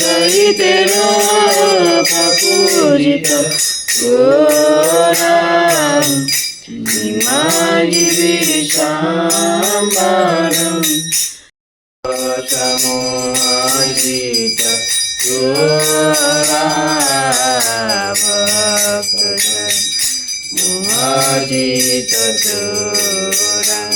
দৈতের পূজিত গোরাম ইমানি বিশাম্বরম সমোহিত গোরা ভক্ত মোহিত চোরম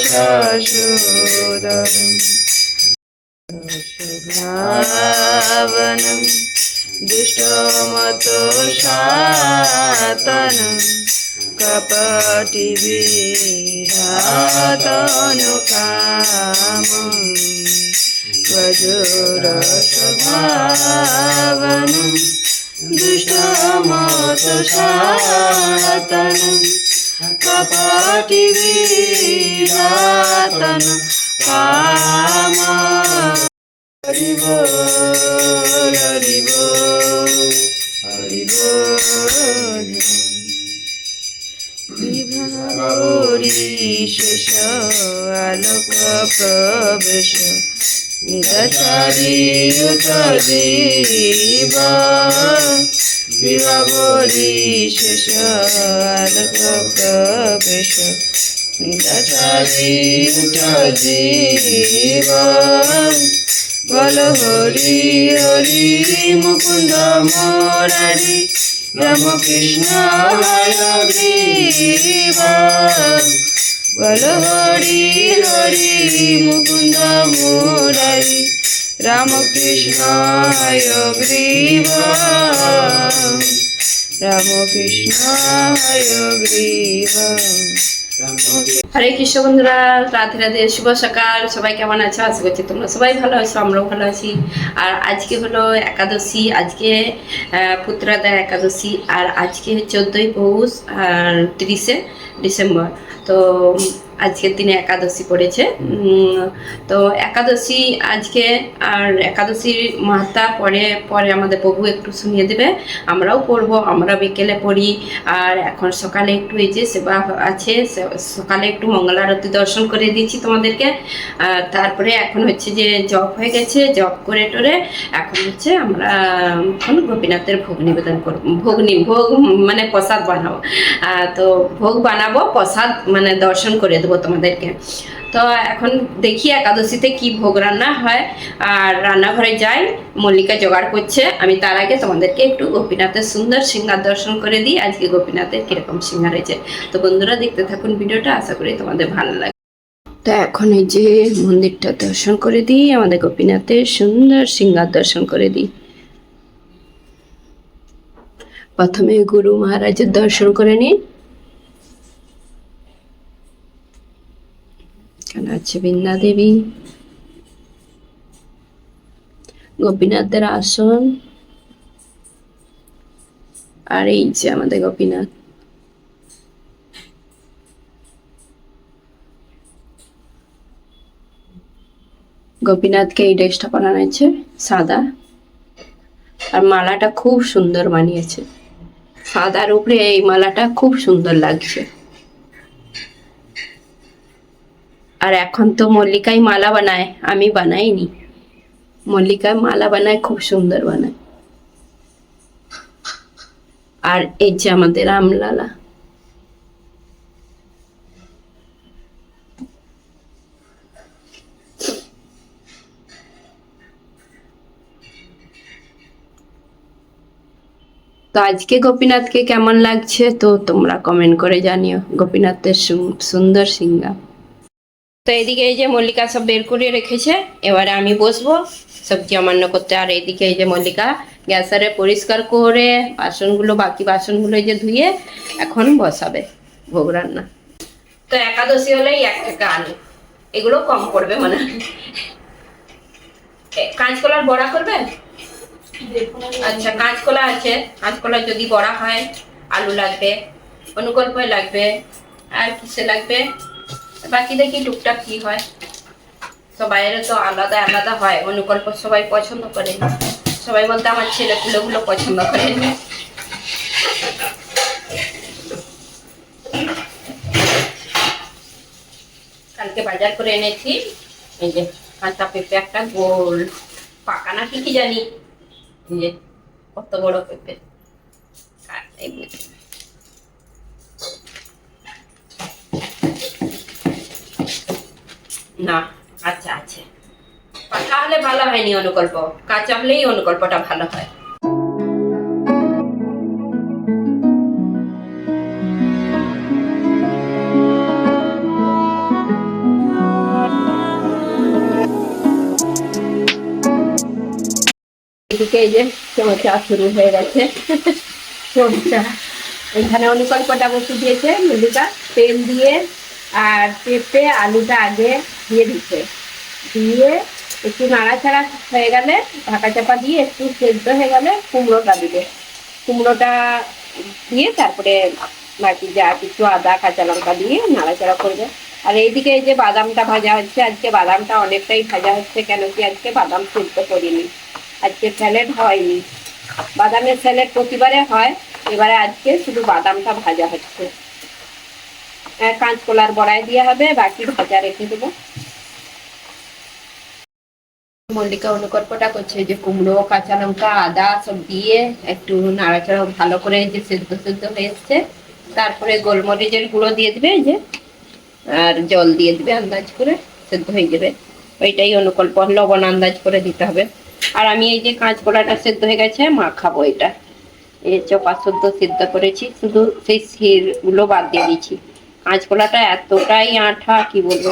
শাশুদম ভাবনম দুষ্টমতো শাতনম কপটি বিধাতনু কামম বজুর স্বভাবনম দুষ্টমতো শাতনম কপটি বিধাতনু কামম হরি বল হরি বল হরি বল বিভাবরী শেষ আলোক প্রবেশ নিদাচারী জীব বিভাবরী শেষ আলোক প্রবেশ নিদাচারী জীব বল হরি হরি মুকুন্দ মুরারি রামকৃষ্ণ হয়গ্রীব বল হরি হরি মুকুন্দ মুরারি রামকৃষ্ণ হয়গ্রীব রামকৃষ্ণ হয়গ্রীব। হরে কৃষ্ণ বন্ধুরা, রাধে রাধে, শুভ সকাল। সবাই কেমন আছো? আশা করছি তোমরা সবাই ভালো আছো, আমরাও ভালো আছি। আর আজকে হলো একাদশী, আজকে পুত্রদা একাদশী, আর আজকে 14ই পৌষ আর 30শে ডিসেম্বর। তো আজকের দিনে একাদশী পড়েছে। তো একাদশী আজকে, আর একাদশীর মাহাত্ম্য পরে পরে আমাদের প্রভু একটু শুনিয়ে দেবে, আমরাও পড়বো, আমরা বিকেলে পড়ি। আর এখন সকালে একটু এই যে সেবা আছে, সকালে একটু মঙ্গল আরতি দর্শন করে দিয়েছি তোমাদেরকে। তারপরে এখন হচ্ছে যে জপ হয়ে গেছে, জপ করে টোরে এখন হচ্ছে আমরা এখন গোপীনাথের ভোগ নিবেদন করবো, ভোগ মানে প্রসাদ বানাবো। তো ভোগ বানাবো, প্রসাদ মানে দর্শন করে দেবো তোমাদেরকে। তো এখন দেখি একাদশীতে কি ভোগ রান্না হয়। আর রান্নাঘরে যাই, মল্লিকা জোগাড় করছে, আমি তার আগে তোমাদেরকে একটু গোপীনাথের সুন্দর সিংহার দর্শন করে দিই। আজকে গোপীনাথের কিরকম সিংহার হয়েছে। তো বন্ধুরা দেখতে থাকুন ভিডিওটা, আশা করি তোমাদের ভালো লাগে। তো এখন এই যে মন্দিরটা দর্শন করে দিই, আমাদের গোপীনাথের সুন্দর সিংহার দর্শন করে দিই। প্রথমে গুরু মহারাজের দর্শন করে নিই। এখানে আছে বৃন্দা দেবী, গোপীনাথের আসন, আর এই যে আমাদের গোপীনাথ। গোপীনাথকে এই ড্রেসটা পরানো হয়েছে সাদা, আর মালাটা খুব সুন্দর বানিয়েছে, সাদার উপরে এই মালাটা খুব সুন্দর লাগছে। আর এখন তো মল্লিকাই মালা বানায়, আমি বানাইনি। মল্লিকা মালা বানায়, খুব সুন্দর বানায়। আর এই যে আমাদের রামলালা, তো আজকে গোপীনাথকে কেমন লাগছে তো তোমরা কমেন্ট করে জানিও। গোপীনাথের সুন্দর সিংহা। তো এদিকে এই যে মল্লিকা সব বের করে রেখেছে, এবারে আমি বসবো সবজি অমান্য করতে। আর এইদিকে এই যে মল্লিকা গ্যাসারে পরিষ্কার করে বাসনগুলো, বাকি বাসনগুলো এই যে ধুয়ে এখন বসাবে ভোগ রান্না। তো একাদশী হলেই 1 টাকা আলু, এগুলো কম পড়বে মানে। কাঁচকলার বড়া করবে? আচ্ছা, কাঁচকলা আছে, কাঁচকলা যদি বড়া হয় আলু লাগবে, অনুকল্প লাগবে, আর কিসে লাগবে বাকি দেখি টুকটাক কি হয়। সবাইয়ের তো আলাদা আলাদা হয়, অনুকল্প সবাই পছন্দ করে, সবাই বলতে আমার ছেলেগুলো পছন্দ করে। কালকে বাজার করে এনেছি, এই যে কাঁচা পেঁপে একটা গোল পাকা না কি জানি, এই যে কত বড় পেঁপে। না কাঁচা আছে, পাকা হলে ভালো হয়নি অনুকল্প, কাঁচা হলেই অনুকল্পটা ভালো হয়। এদিকে এই যে চমচা শুরু হয়ে গেছে, চমচা এখানে অনুকল্পটা বসে দিয়েছে মল্লিকা, তেল দিয়ে আর পেঁপে আলুটা আগে দিয়ে দিচ্ছে, দিয়ে একটু নাড়াচাড়া হয়ে গেলে ঢাকা চাপা দিয়ে একটু সেদ্ধ হয়ে গেলে কুমড়োটা দিবে, কুমড়োটা দিয়ে তারপরে বাকি যা কিছু আদা কাঁচা লঙ্কা দিয়ে নাড়াচাড়া করবে। আর এইদিকে এই যে বাদামটা ভাজা হচ্ছে, আজকে বাদামটা অনেকটাই ভাজা হচ্ছে, কেন কি আজকে বাদাম সেদ্ধ করিনি, আজকে স্যালাড হয়নি, বাদামের স্যালাড প্রতিবারে হয়, এবারে আজকে শুধু বাদামটা ভাজা হচ্ছে। কাঁচকলার বড়ায় দেওয়া হবে, বাকি ভাজা রেখে দেবো। মল্লিকা অনুকল্পটা করছে, যে কুমড়ো কাঁচা লঙ্কা আদা সব দিয়ে একটু নাড়াচাড়া ভালো করে যে সেদ্ধ সেদ্ধ হয়ে এসছে, তারপরে গোলমরিচের গুঁড়ো দিয়ে দিবে এই যে, আর জল দিয়ে দিবে আন্দাজ করে, সেদ্ধ হয়ে যাবে। ওইটাই অনুকল্প, লবণ আন্দাজ করে দিতে হবে। আর আমি এই যে কাঁচকলাটা সেদ্ধ হয়ে গেছে মাখাবো, এটা এই চপা শুদ্ধ সিদ্ধ করেছি, শুধু সেই শিরগুলো বাদ দিয়ে দিচ্ছি। কাঁচকলাটা এতটাই আঠা কি বলবো,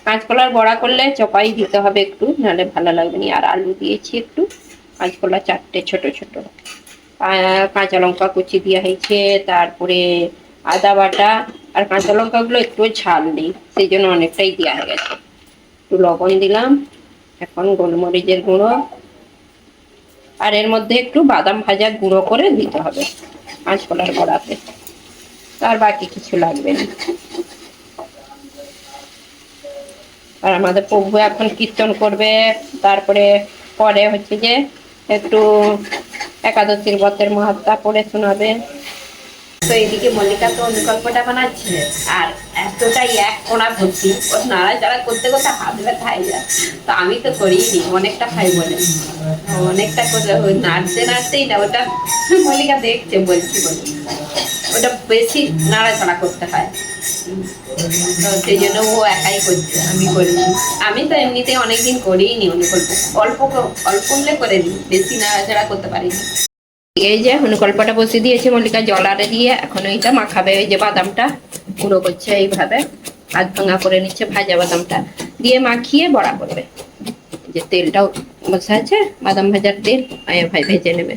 কাঁচকলার বড়া করলে চপাই দিতে হবে একটু, নাহলে ভালো লাগবে না। আর আলু দিয়েছি একটু, কাঁচকলা 4টে ছোট ছোট, কাঁচা লঙ্কা কুচি দেওয়া হয়েছে, তারপরে আদা বাটা, আর কাঁচা লঙ্কাগুলো একটু ঝাল নেই সেই জন্য অনেকটাই দেওয়া হয়ে গেছে। একটু লবণ দিলাম, এখন গোলমরিচের গুঁড়ো, আর এর মধ্যে একটু বাদাম ভাজা গুঁড়ো করে দিতে হবে কাঁচকলার বড়াতে, তার বাকি কিছু লাগবে না। আর আমাদের প্রভু এখন কীর্তন করবে, তারপরে পরে হচ্ছে যে একটু একাদশীর ব্রতের মাহাত্ম্য পড়ে শোনাবে। তো এইদিকে মল্লিকা তো অনুকল্পটা বানাচ্ছে, আর এতটাই এক কোণা ভর্তি, ওর নাড়াচাড়া করতে করতে হাত ব্যথা হয়ে যায়, তো আমি তো করিনি, অনেকটা খাই বলে অনেকটা করে ওই নাড়তে নাড়তেই না, ওটা মল্লিকা দেখছে বলছি বলে ওটা বেশি নাড়াচাড়া করতে হয়, তো সেই জন্য ও একাই করছে, আমি করিনি। আমি তো এমনিতে অনেকদিন করিনি অনুকল্প, অল্প অল্প হলে করে দিই, বেশি নাড়াচাড়া করতে পারিনি। এই যে অনুকল্পটা বসিয়ে দিয়েছে মল্লিকা জল আরে দিয়ে, এখন ওইটা মাখাবে, ওই যে বাদামটা গুঁড়ো করছে এইভাবে হাত ভাঙা করে নিচ্ছে, ভাজা বাদামটা দিয়ে মাখিয়ে বড়া করবে। যে তেলটাও বসে আছে, বাদাম ভাজার তেল, ভাই ভেজে নেবে।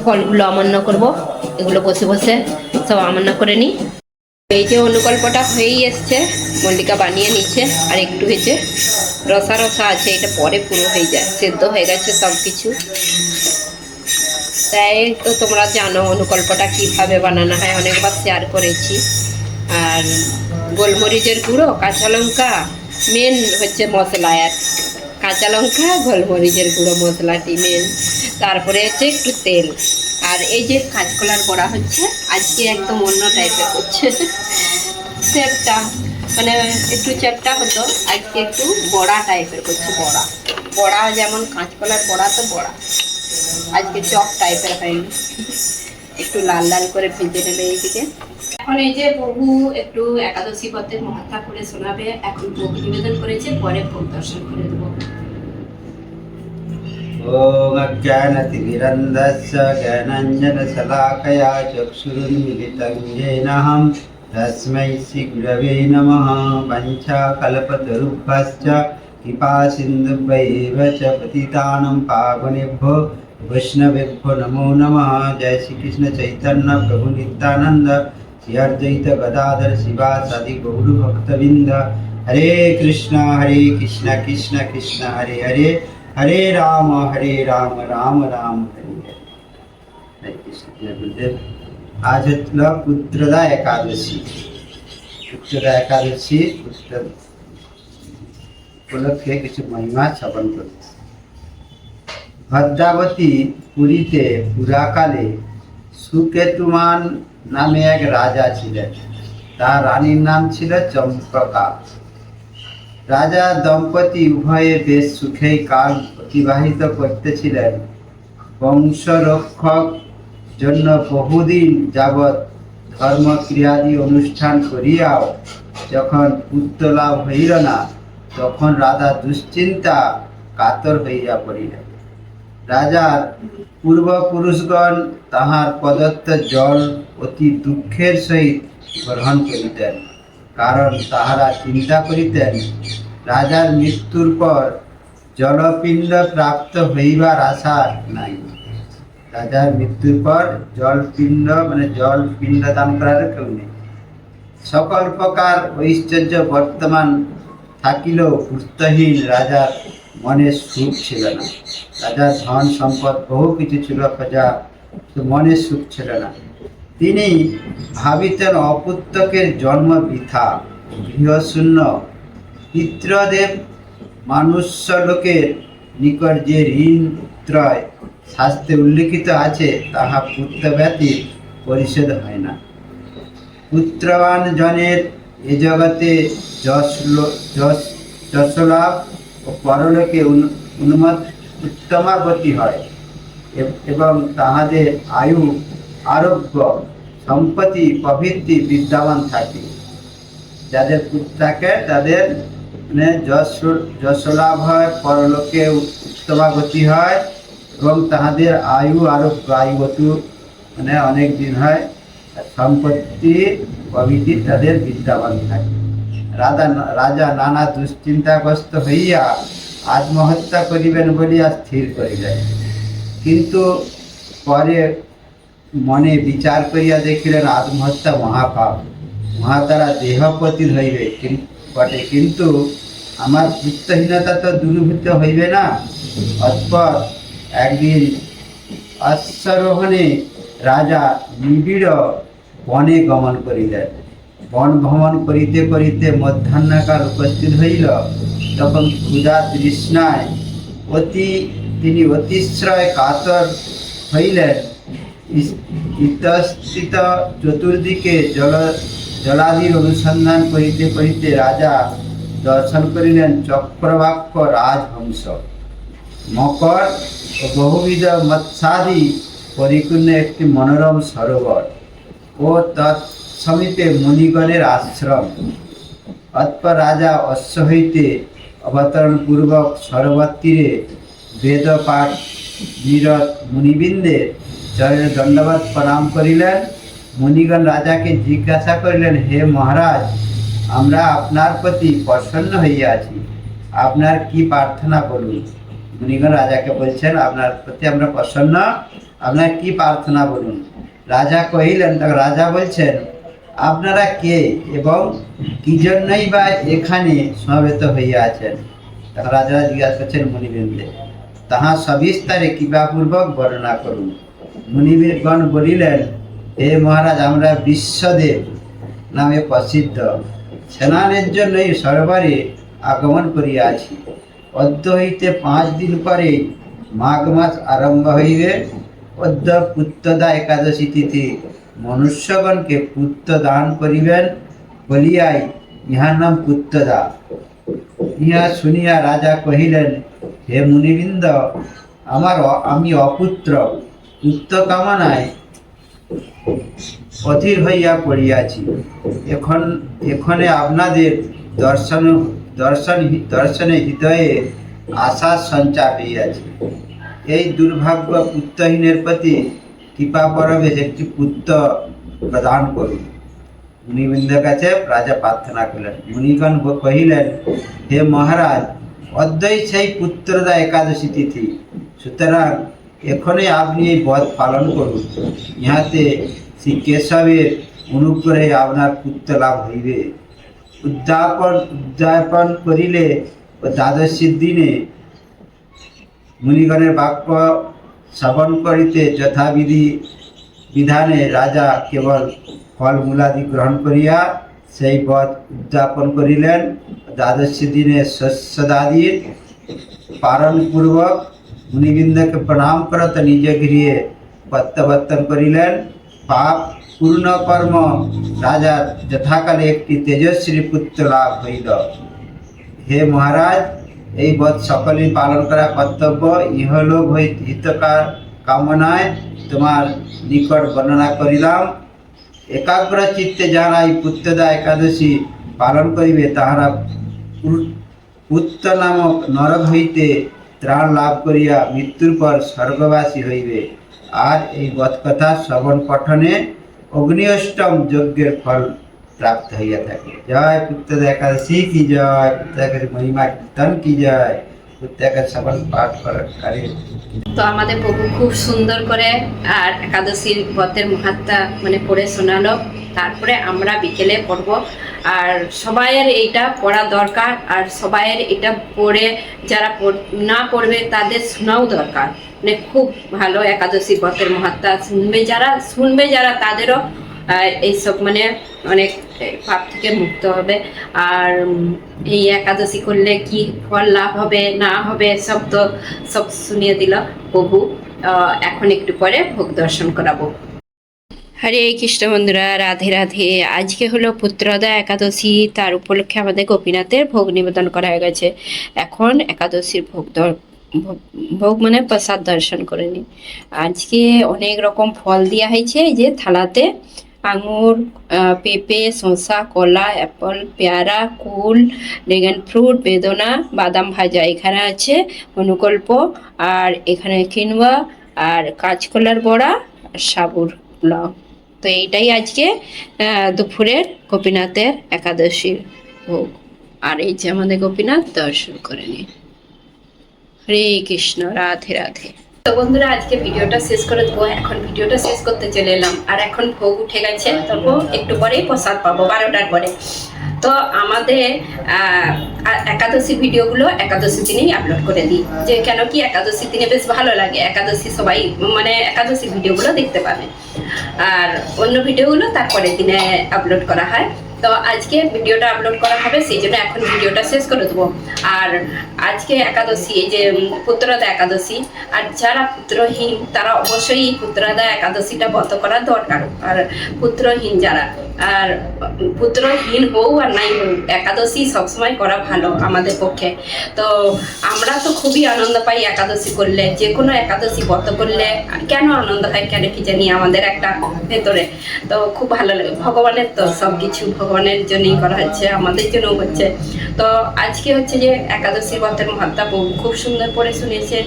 ফলগুলো অমান্য করব, এগুলো বসে বসে সব অমান্য করে নিই। এই যে অনুকল্পটা হয়েই এসছে, মল্লিকা বানিয়ে নিচ্ছে, আর একটু হয়েছে রসা রসা আছে, এটা পরে পুরো হয়ে যায়, সেদ্ধ হয়ে গেছে সব কিছু। তাই তো তোমরা জানো অনুকল্পটা কিভাবে বানানো হয়, অনেকবার শেয়ার করেছি। আর গোলমরিচের গুঁড়ো, কাঁচা লঙ্কা মেন হচ্ছে মশলা, আর কাঁচা লঙ্কা গোলমরিচের গুঁড়ো মশলাটি মেন, তারপরে হচ্ছে একটু তেল। আর এই যে কাঁচকলার বড়া হচ্ছে, আজকে একদম অন্য টাইপের হচ্ছে শেপটা, মানে একটু চ্যাপটা হতো, আজকে একটু বড়া টাইপের করছে, বড়া বড়া যেমন কাঁচকলার বড়া তো বড়া, আজকে চপ টাইপের হয়নি, একটু লাল লাল করে ভেজে নেবে এইদিকে। এখন এই যে প্রভু একটু একাদশী ব্রতের মাহাত্ম্য করে শোনাবে, এখন ভোগ নিবেদন করেছে, পরে ভোগ দর্শন করে দেবো। ॐ अज्ञानतिमिरन्धस्य ज्ञानाञ्जनशलाकया चक्षुरुन्मिलितं येन तस्मै श्रीगुरवे नमः। पञ्चकल्पतरुभ्यश्च कृपासिन्धुभ्यैव च पतितानां पावनेभ्यो वैष्णवेभ्यो नमो नमः। जय श्री कृष्ण चैतन्य प्रभु नित्यानंद श्री अद्वैत गदाधर शिवासादि गौर भक्तवृंद। हरे कृष्ण कृष्ण कृष्ण हरे हरे, हरे राम राम राम हरे हरे। हरे कृष्ण गुरुदेव। आज हलो पुत्रदा एकादशी, पुत्रदा एकादशी उपलक्षे किछु महिमा श्रवण करते। भद्रावती पुरीते पुराकाले सुकेतुमान नामे एक राजा छिलेन, तार रानीर नाम छिलो चम्पका। রাজা দম্পতি উভয়ে বেশ সুখেই কাল অতিবাহিত করতেছিলেন। বংশরক্ষক জন্য বহুদিন যাবৎ ধর্মক্রিয়াদি অনুষ্ঠান করিয়াও যখন পুত্র লাভ হইল না, তখন রাজা দুশ্চিন্তা কাতর হইয়া পড়িলেন। রাজার পূর্বপুরুষগণ তাহার প্রদত্ত জল অতি দুঃখের সহিত গ্রহণ করিতেন, কারণ তাহারা চিন্তা করিতেন রাজার মৃত্যুর পর জলপিণ্ড প্রাপ্ত হইবার আশা নাই। রাজার মৃত্যুর পর জলপিণ্ড দান করার কেউ নেই। সকল প্রকার ঐশ্বর্য বর্তমান থাকিলেও পুত্রহীন রাজার মনে সুখ ছিল না। রাজার ধন সম্পদ বহু কিছু ছিল, প্রজা মনে সুখ ছিল না। তিনি ভাবিতেন অপুত্রকের জন্ম বৃথা, গৃহশূন্য। পিতৃদেব মানুষ্যলোকের নিকট যে ঋণ ত্রয় শাস্ত্রে উল্লিখিত আছে, তাহা পুত্র ব্যতীত পরিশোধ হয় না। পুত্রবান জনের এ জগতে যশলাভ ও পরলোকে উত্তমা গতি হয় এবং তাহাদের আয়ু, আরোগ্য, সম্পত্তি প্রভৃতি বিদ্যমান থাকে। যাদের পুত্র থাকে তাদের যশলাভ হয়, পরলোকে উত্তমা গতি হয় এবং তাহাদের আয়ু, আরোগ্য, আয়ুবতু অনেক দিন হয়, সম্পত্তি প্রভৃতি তাদের বিদ্যমান থাকে। রাজা নানা দুশ্চিন্তাগ্রস্ত হইয়া আত্মহত্যা করিবেন বলিয়া স্থির করিলেন। কিন্তু পরে মনে বিচার করিয়া দেখিলেন আত্মহত্যা মহাপাপ, মহাতারা দেহপতিত হইবে বটে, কিন্তু আমার পুত্রহীনতা তো দূরীভূত হইবে না। অতঃপর একদিন অশ্বারোহণে রাজা নিবিড় বনে গমন করিলেন। বন ভ্রমণ করিতে করিতে মধ্যাহ্নকাল উপস্থিত হইল। তখন ক্ষুধা তৃষ্ণায় তিনি অতিশয় কাতর হইলেন। ইতস্তত চতুর্দিকে জলাদির অনুসন্ধান করিতে করিতে রাজা দর্শন করিলেন চক্রবাক্য রাজহংস, মকর ও বহুবিধ মৎস্যাদি পরিপূর্ণ একটি মনোরম সরোবর ও তৎসমীপে মুনিগণের আশ্রম। অতঃপর রাজা অশ্ব হইতে অবতরণ পূর্বক সরোবর তীরে বেদ পাঠ নিরত মুনিবৃন্দের চরণে দণ্ডবত প্রণাম করিলেন। মুনিগণ রাজাকে জিজ্ঞাসা করিলেন, হে মহারাজ, আমরা আপনার প্রতি প্রসন্ন হইয়াছি, আপনার কি প্রার্থনা বলুন। মুনিগণ রাজাকে বলছেন, আপনার প্রতি আমরা প্রসন্ন, আপনার কি প্রার্থনা বলুন। রাজা কহিলেন, রাজা বলছেন, আপনারা কে এবং কি জন্যই বা এখানে সমবেত হইয়া আছেন। তখন রাজা জিজ্ঞাসা করছেন মুনিবৃন্দে, তাহা সবিস্তারে কৃপাপূর্বক বর্ণনা করুন। মুনিবৃগণ বলিলেন, হে মহারাজ, আমরা বিশ্বদেব নামে প্রসিদ্ধ স্নানের জন্য এই সরোবরে আগমন করিয়াছি। অদ্য হইতে 5 দিন পরে মাঘ মাস আরম্ভ হইবে। অদ্য পুত্রদা একাদশী তিথি, মনুষ্যগণকে পুত্র দান করিবেন বলিয়াই ইহার নাম পুত্রদা। ইহা শুনিয়া রাজা কহিলেন, হে মুনিবৃন্দ, আমি অপুত্র, পুত্র কামনায় অধীর হইয়া পড়িয়াছি। এখনে আপনাদের দর্শনে হৃদয়ে আশার সঞ্চার হইয়াছে। এই দুর্ভাগ্য পুত্রহীনের প্রতি কৃপা পরবে একটি পুত্র প্রদান করুন। মুনিবৃন্দের কাছে রাজা প্রার্থনা করলেন। মুনিগণ কহিলেন, হে মহারাজ, অদ্যই সেই পুত্রদা একাদশী তিথি, সুতরাং এখনই আপনি এই ব্রত পালন করুন। ইহাতে শ্রী কেশবের অনুগ্রহে আপনার পুত্র লাভ হইবে। উদ্যাপন করিলে ও দ্বাদশীর দিনে মুনিগণের বাক্য শ্রবণ করিতে যথাবিধি বিধানে রাজা কেবল ফলমূলাদি গ্রহণ করিয়া সেই ব্রত উদ্যাপন করিলেন। দ্বাদশী দিনে শস্যদাদির পালনপূর্বক মুনিবৃন্দকে প্রণাম করত নিজ গৃহে প্রত্যাবর্তন করিলেন। পাপ পূর্ণ কর্ম রাজার যথাকালে একটি তেজস্বী পুত্র লাভ হইল। হে মহারাজ, এই ব্রত সকলেই পালন করা কর্তব্য। ইহলোক হিতকার কামনায় তোমার নিকট বর্ণনা করিলাম। একাগ্র চিত্তে যারা এই পুত্রদা একাদশী পালন করিবে তাহারা পুত্র নামক নরক হইতে ত্রাণ লাভ করিয়া মৃত্যুর পর স্বর্গবাসী হইবে। আর এই বৎকথা শ্রবণ পঠনে অগ্নিঅষ্টম যজ্ঞের ফল প্রাপ্ত হইয়া থাকে। জয় পুত্রদা একাদশী কি জয়, পুত্র একাদশী মহিমা কীর্তন কি জয়, পুত্র একাদশী শ্রবণ পাঠ করাকারী। তো আমাদের প্রভু খুব সুন্দর করে আর একাদশীর ব্রতের মাহাত্ম্য মানে পড়ে শোনালো। তারপরে আমরা বিকেলে পড়বো। আর সবাইয়ের এইটা পড়া দরকার, আর সবাইয়ের এটা পড়ে যারা না পড়বে তাদের শোনাও দরকার। মানে খুব ভালো একাদশী ব্রতের মাহাত্ম্য শুনবে যারা তাদেরও এইসব মানে অনেক পাপ থেকে মুক্ত হবে। আর এই একাদশী করলে কি ফল লাভ হবে না হবে সব শুনিয়ে দিল প্রভু। এখন একটু পরে ভোগ দর্শন করাবো। হরে কৃষ্ণ বন্ধুরা, রাধে রাধে। আজকে হলো পুত্রদা একাদশী, তার উপলক্ষে আমাদের গোপীনাথের ভোগ নিবেদন করা হয়ে গেছে। এখন একাদশীর ভোগ মানে প্রসাদ দর্শন করে নি। আজকে অনেক রকম ফল দেওয়া হয়েছে। এই যে থালাতে আঙুর, পেঁপে, শসা, কলা, অ্যাপল, পেয়ারা, কুল, ড্রাগন ফ্রুট, বেদনা, বাদাম ভাজা এখানে আছে, অনুকল্প, আর এখানে কিনবা, আর কাঁচকলার বড়া, আর সাবুর পোলাও। তো এইটাই আজকে দুপুরের গোপীনাথের একাদশীর ভোগ। আর এই যে আমাদের গোপীনাথ দর্শন করে নি। হরে কৃষ্ণ, রাধে রাধে। তো বন্ধুরা, আজকে ভিডিওটা শেষ করে দেবো। এখন ভিডিওটা শেষ করতে চলে এলাম। আর এখন ভোগ উঠে গেছে, তবু একটু পরেই প্রসাদ পাবো 12টার পরে। তো আমাদের একাদশী ভিডিওগুলো একাদশী দিনেই আপলোড করে দিই, যে কেন কি একাদশী দিনে বেশ ভালো লাগে। একাদশী সবাই মানে একাদশী ভিডিওগুলো দেখতে পাবে, আর অন্য ভিডিওগুলো তারপরের দিনে আপলোড করা হয়। তো আজকে ভিডিওটা আপলোড করা হবে, সেই জন্য এখন ভিডিওটা শেষ করে দেবো। আর আজকে একাদশী, এই যে পুত্রদা একাদশী, আর যারা পুত্রহীন তারা অবশ্যই পুত্রদা একাদশীটা ব্রত করা দরকার। আর পুত্রহীন যারা, আর পুত্রহীন হোক আর নাই হোক, একাদশী সবসময় করা ভালো আমাদের পক্ষে। তো আমরা তো খুবই আনন্দ পাই একাদশী করলে। যে কোনো একাদশী ব্রত করলে কেন আনন্দ হয় কেন কি জানি আমাদের একটা ভেতরে। তো খুব ভালো লাগে। ভগবানের তো সব কিছু ভগবানের জন্যই করা হচ্ছে, আমাদের জন্যও হচ্ছে। তো আজকে হচ্ছে যে একাদশী ব্রতের মাহাত্ম্য খুব সুন্দর করে শুনেছে।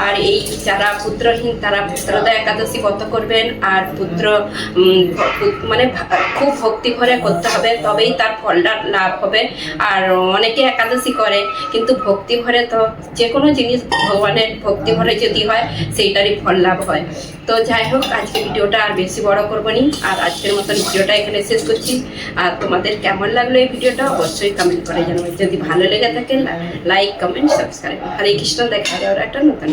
আর এই যারা পুত্রহীন তারা পুত্রদা একাদশী ব্রত করবেন। আর পুত্র মানে খুব ভক্তি ভরে করতে হবে, তবেই তার ফলটা লাভ হবে। আর অনেকে একাদশী করে কিন্তু ভক্তি ভরে, তো যে কোনো জিনিস ভগবানের ভক্তি ভরে যদি হয় সেইটারই ফল লাভ হয়। তো যাই হোক, আজকে ভিডিওটা আর বেশি বড় করবো নি। আর আজকের মতন ভিডিওটা এখানে শেষ করছি। আর তোমাদের কেমন লাগলো এই ভিডিওটা অবশ্যই কমেন্ট করে জানাবে। যদি ভালো লেগে থাকে লাইক, কমেন্ট, সাবস্ক্রাইব। হরে কৃষ্ণ, দেখা যাবে একটা নতুন।